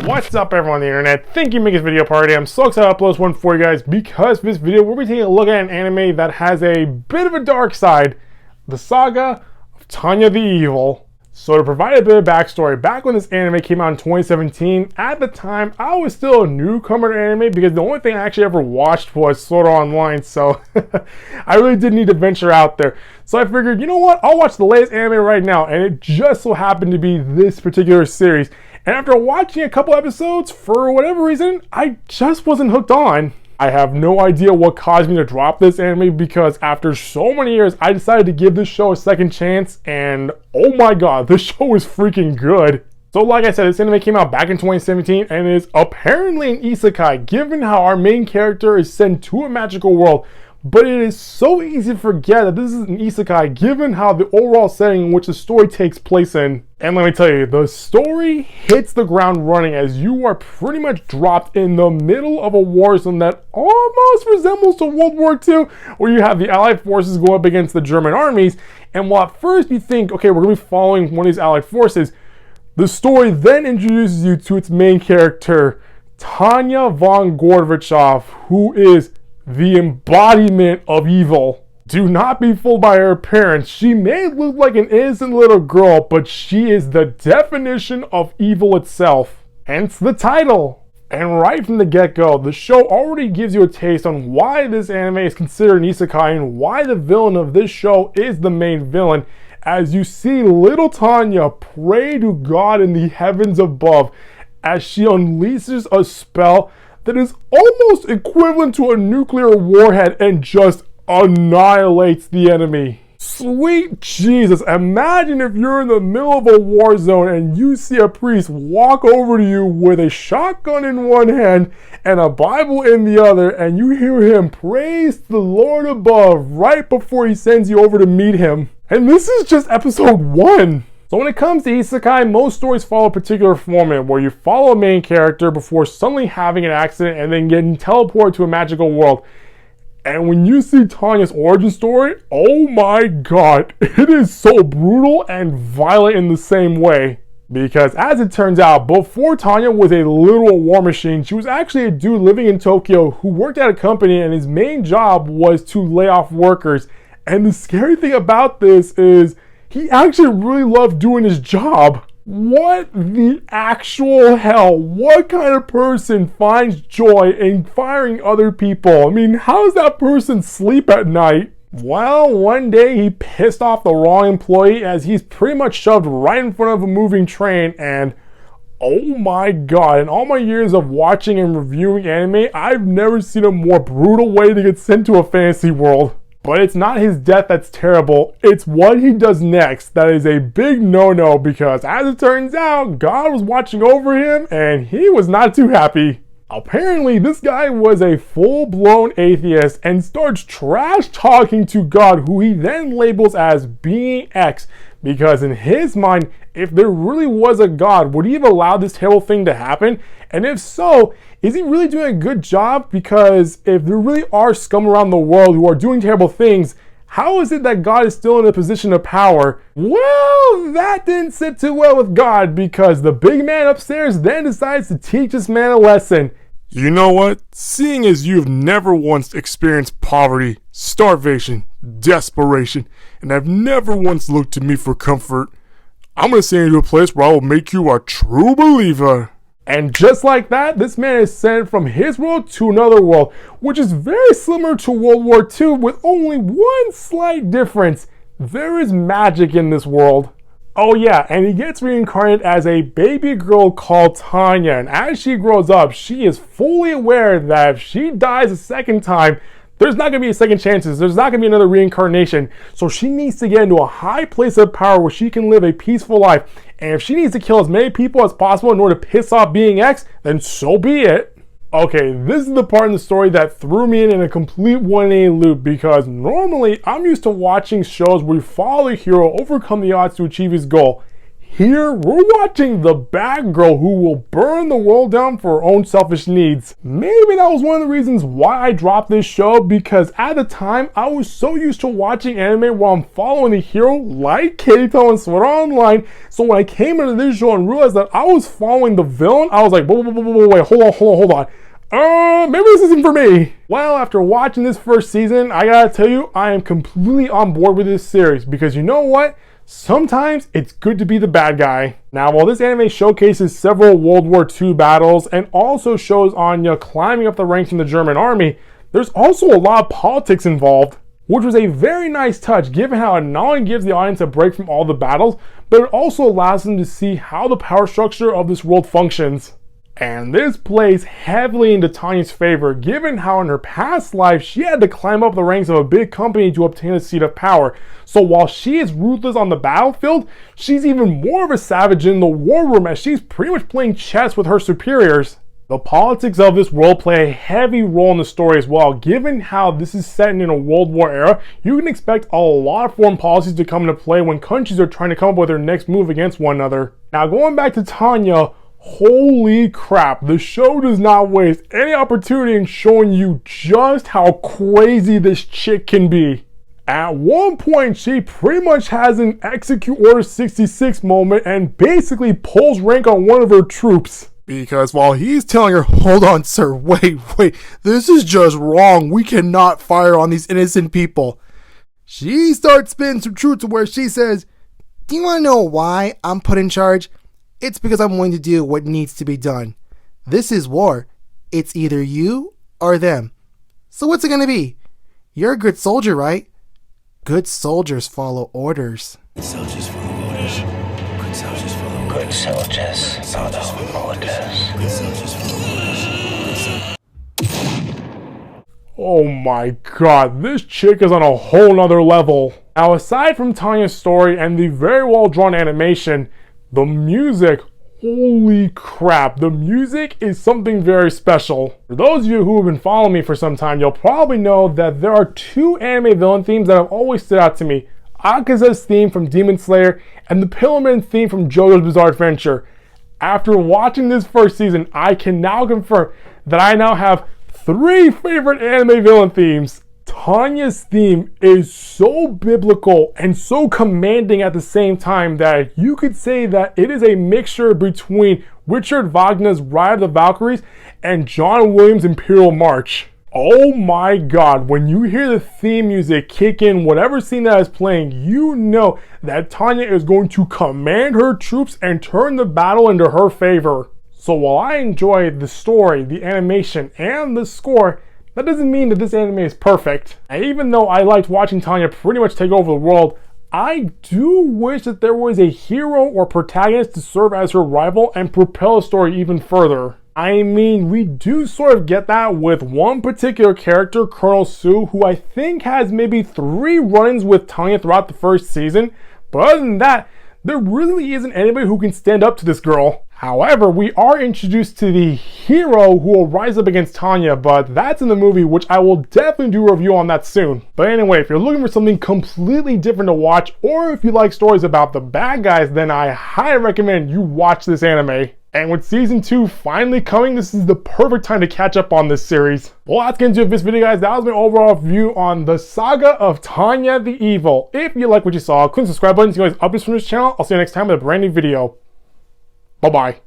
What's up everyone on the internet? Thank you for making this video party. I'm so excited to upload this one for you guys because for this video we'll be taking a look at an anime that has a bit of a dark side. The Saga of Tanya the Evil. So to provide a bit of backstory, back when this anime came out in 2017, at the time I was still a newcomer to anime because the only thing I actually ever watched was Sword Art Online, so I really did need to venture out there. So I figured, you know what, I'll watch the latest anime right now, and it just so happened to be this particular series. And after watching a couple episodes, for whatever reason, I just wasn't hooked on. I have no idea what caused me to drop this anime because after so many years, I decided to give this show a second chance, and oh my god, this show is freaking good. So like I said, this anime came out back in 2017 and is apparently an isekai, given how our main character is sent to a magical world. But it is so easy to forget that this is an isekai given how the overall setting in which the story takes place in. And let me tell you, the story hits the ground running as you are pretty much dropped in the middle of a war zone that almost resembles to World War II, where you have the Allied forces go up against the German armies. And while at first you think, okay, we're going to be following one of these Allied forces, the story then introduces you to its main character, Tanya von Gorbachev, who is the embodiment of evil. Do not be fooled by her appearance. She may look like an innocent little girl, but she is the definition of evil itself. Hence the title. And right from the get-go, the show already gives you a taste on why this anime is considered an isekai and why the villain of this show is the main villain, as you see little Tanya pray to God in the heavens above as she unleashes a spell that is almost equivalent to a nuclear warhead and just annihilates the enemy. Sweet Jesus, imagine if you're in the middle of a war zone and you see a priest walk over to you with a shotgun in one hand and a Bible in the other, and you hear him praise the Lord above right before he sends you over to meet him. And this is just episode 1. So when it comes to isekai, most stories follow a particular format where you follow a main character before suddenly having an accident and then getting teleported to a magical world. And when you see Tanya's origin story, oh my god, it is so brutal and violent in the same way. Because as it turns out, before Tanya was a literal war machine, she was actually a dude living in Tokyo who worked at a company and his main job was to lay off workers. And the scary thing about this is he actually really loved doing his job. What the actual hell? What kind of person finds joy in firing other people? I mean, how does that person sleep at night? Well, one day he pissed off the wrong employee as he's pretty much shoved right in front of a moving train, and oh my god, in all my years of watching and reviewing anime, I've never seen a more brutal way to get sent to a fantasy world. But it's not his death that's terrible, it's what he does next that is a big no-no, because as it turns out, God was watching over him and he was not too happy. Apparently, this guy was a full-blown atheist and starts trash-talking to God, who he then labels as being X, because in his mind, if there really was a God, would he have allowed this terrible thing to happen? And if so, is he really doing a good job? Because if there really are scum around the world who are doing terrible things, how is it that God is still in a position of power? Well, that didn't sit too well with God, because the big man upstairs then decides to teach this man a lesson. You know what? Seeing as you've never once experienced poverty, starvation, desperation, and have never once looked to me for comfort, I'm going to send you to a place where I will make you a true believer. And just like that, this man is sent from his world to another world, which is very similar to World War II with only one slight difference. There is magic in this world. Oh yeah, and he gets reincarnated as a baby girl called Tanya, and as she grows up, she is fully aware that if she dies a second time, there's not going to be a second chances. There's not going to be another reincarnation. So she needs to get into a high place of power where she can live a peaceful life. And if she needs to kill as many people as possible in order to piss off being X, then so be it. Okay, this is the part in the story that threw me in a complete 180 loop, because normally I'm used to watching shows where you follow the hero overcome the odds to achieve his goal. here we're watching the bad girl who will burn the world down for her own selfish needs. Maybe that was one of the reasons why I dropped this show, because at the time I was so used to watching anime while I'm following the hero like Kaito and Sword Art Online. So when I came into this show and realized that I was following the villain, I was like, wait, hold on. Maybe this isn't for me. Well, after watching this first season, I gotta tell you, I am completely on board with this series, because you know what? Sometimes it's good to be the bad guy. Now, while this anime showcases several World War II battles and also shows Anya climbing up the ranks in the German army, there's also a lot of politics involved, which was a very nice touch given how it not only gives the audience a break from all the battles, but it also allows them to see how the power structure of this world functions. And this plays heavily into Tanya's favor, given how in her past life she had to climb up the ranks of a big company to obtain a seat of power. So while she is ruthless on the battlefield, she's even more of a savage in the war room, as she's pretty much playing chess with her superiors. The politics of this world play a heavy role in the story as well. Given how this is set in a World War era, you can expect a lot of foreign policies to come into play when countries are trying to come up with their next move against one another. Now, going back to Tanya, holy crap, the show does not waste any opportunity in showing you just how crazy this chick can be. At one point, she pretty much has an Execute Order 66 moment and basically pulls rank on one of her troops. Because while he's telling her, hold on sir, wait, this is just wrong, we cannot fire on these innocent people, she starts spinning some truth to where she says, do you want to know why I'm put in charge? It's because I'm willing to do what needs to be done. This is war. It's either you or them. So what's it gonna be? You're a good soldier, right? Good soldiers follow orders. Good soldiers follow orders. Good soldiers follow orders. Good soldiers follow orders. Good soldiers follow orders. Oh my god, this chick is on a whole nother level. Now, aside from Tanya's story and the very well drawn animation, the music, holy crap, the music is something very special. For those of you who have been following me for some time, you'll probably know that there are two anime villain themes that have always stood out to me. Akaza's theme from Demon Slayer and the Pillarman theme from JoJo's Bizarre Adventure. After watching this first season, I can now confirm that I now have 3 favorite anime villain themes. Tanya's theme is so biblical and so commanding at the same time that you could say that it is a mixture between Richard Wagner's Ride of the Valkyries and John Williams' Imperial March. Oh my god, when you hear the theme music kick in, whatever scene that is playing, you know that Tanya is going to command her troops and turn the battle into her favor. So while I enjoy the story, the animation, and the score, that doesn't mean that this anime is perfect. And even though I liked watching Tanya pretty much take over the world, I do wish that there was a hero or protagonist to serve as her rival and propel the story even further. I mean, we do sort of get that with one particular character, Colonel Sue, who I think has maybe 3 run-ins with Tanya throughout the first season, but other than that, there really isn't anybody who can stand up to this girl. However, we are introduced to the hero who will rise up against Tanya, but that's in the movie, which I will definitely do a review on that soon. But anyway, if you're looking for something completely different to watch, or if you like stories about the bad guys, then I highly recommend you watch this anime. And with season 2 finally coming, this is the perfect time to catch up on this series. Well, that's going to do it for this video, guys. That was my overall view on the Saga of Tanya the Evil. If you like what you saw, click the subscribe button to get updates from this channel. I'll see you next time with a brand new video. Bye-bye.